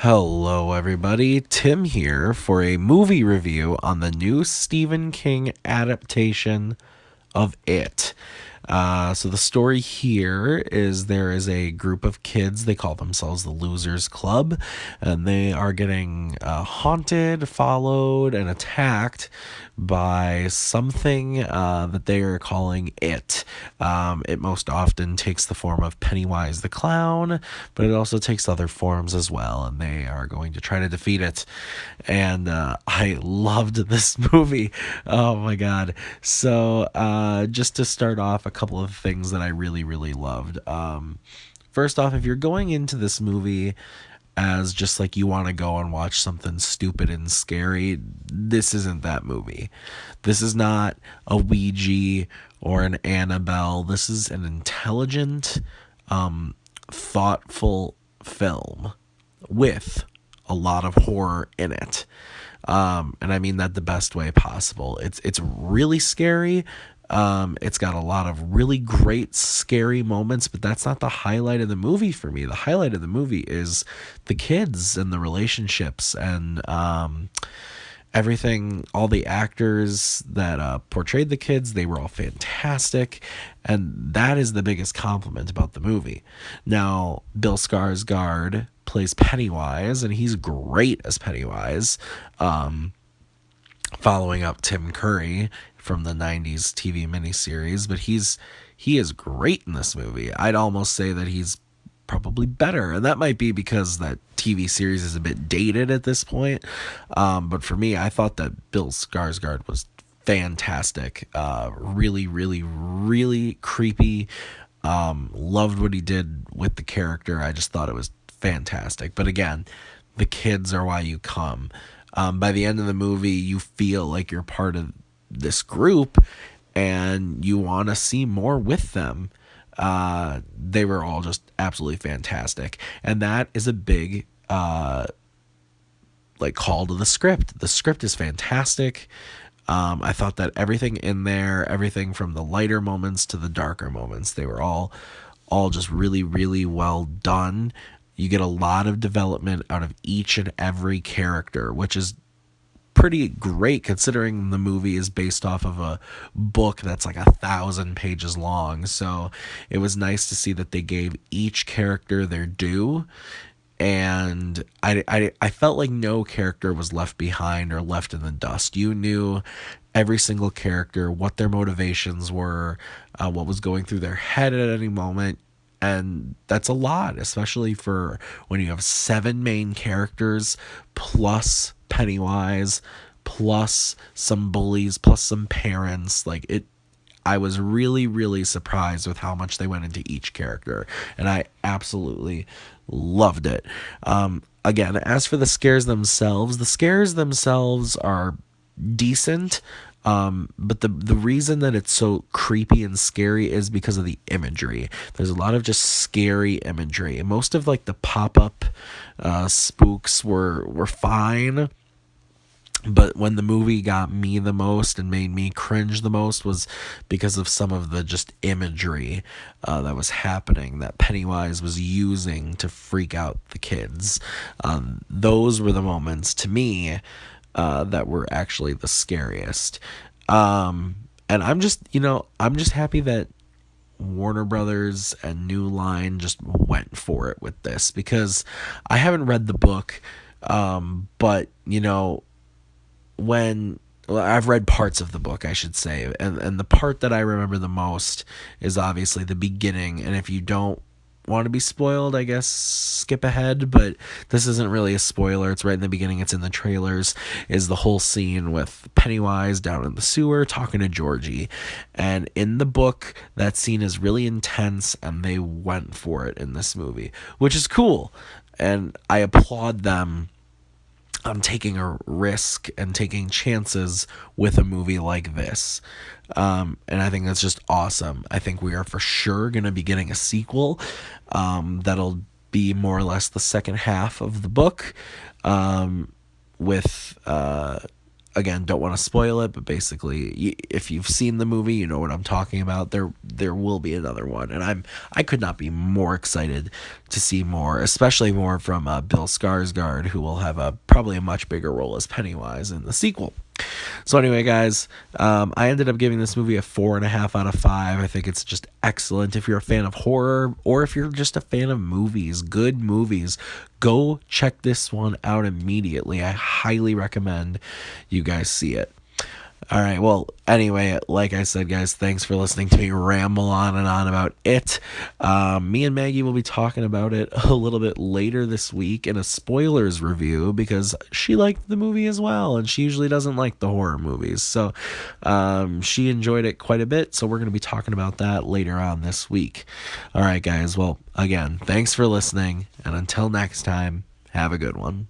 Hello, everybody. Tim here for a movie review on the new Stephen King adaptation of It. So the story here is there is a group of kids. They call themselves the Losers Club, and they are getting haunted, followed, and attacked by something that they are calling It. It most often takes the form of Pennywise the clown, but it also takes other forms as well, and they are going to try to defeat it. And I loved this movie. Oh my god! So just to start off, a couple of things that I really, really loved. First off, if you're going into this movie as just like you want to go and watch something stupid and scary, this isn't that movie. This is not a Ouija or an Annabelle. This is an intelligent, thoughtful film with a lot of horror in it. And I mean that the best way possible. It's really scary. It's got a lot of really great scary moments, but that's not the highlight of the movie for me. The highlight of the movie is the kids and the relationships and everything. All the actors that portrayed the kids, they were all fantastic, and that is the biggest compliment about the movie. Now, Bill Skarsgard plays Pennywise, and he's great as Pennywise. Following up Tim Curry from the 90s TV miniseries, but he is great in this movie. I'd almost say that he's probably better, and that might be because that TV series is a bit dated at this point. But for me, I thought that Bill Skarsgård was fantastic. Really, really, really creepy. Loved what he did with the character. I just thought it was fantastic. But again, the kids are why you come. By the end of the movie, you feel like you're part of this group and you want to see more with them. They were all just absolutely fantastic. And that is a big call to the script. The script is fantastic. I thought that everything in there, everything from the lighter moments to the darker moments, they were all just really, really well done. You get a lot of development out of each and every character, which is pretty great considering the movie is based off of a book that's like 1,000 pages long. So it was nice to see that they gave each character their due. And I felt like no character was left behind or left in the dust. You knew every single character, what their motivations were, what was going through their head at any moment. And that's a lot, especially for when you have 7 main characters plus Pennywise plus some bullies plus some parents. I was really, really surprised with how much they went into each character, and I absolutely loved it. Again, as for the scares themselves are decent. But the reason that it's so creepy and scary is because of the imagery. There's a lot of just scary imagery. And most of the pop-up spooks were fine. But when the movie got me the most and made me cringe the most was because of some of the just imagery that was happening, that Pennywise was using to freak out the kids. Those were the moments, to me, that were actually the scariest. And I'm just happy that Warner Brothers and New Line just went for it with this, because I haven't read the book, but I've read parts of the book, I should say, and the part that I remember the most is obviously the beginning. And if you don't want to be spoiled, I guess skip ahead, but this isn't really a spoiler. It's right in the beginning. It's in the trailers. Is the whole scene with Pennywise down in the sewer talking to Georgie. And in the book, that scene is really intense, and they went for it in this movie, which is cool. And I applaud them on taking a risk and taking chances with a movie like this. And I think that's just awesome. I think we are for sure going to be getting a sequel that'll be more or less the second half of the book, with again, don't want to spoil it, but basically, if you've seen the movie, you know what I'm talking about. There will be another one, and I could not be more excited to see more, especially more from Bill Skarsgård, who will have probably a much bigger role as Pennywise in the sequel. So anyway, guys, I ended up giving this movie a 4.5 out of 5. I think it's just excellent. If you're a fan of horror, or if you're just a fan of movies, good movies, go check this one out immediately. I highly recommend you guys see it. All right. Well, anyway, like I said, guys, thanks for listening to me ramble on and on about it. Me and Maggie will be talking about it a little bit later this week in a spoilers review, because she liked the movie as well, and she usually doesn't like the horror movies. So she enjoyed it quite a bit. So we're going to be talking about that later on this week. All right, guys. Well, again, thanks for listening. And until next time, have a good one.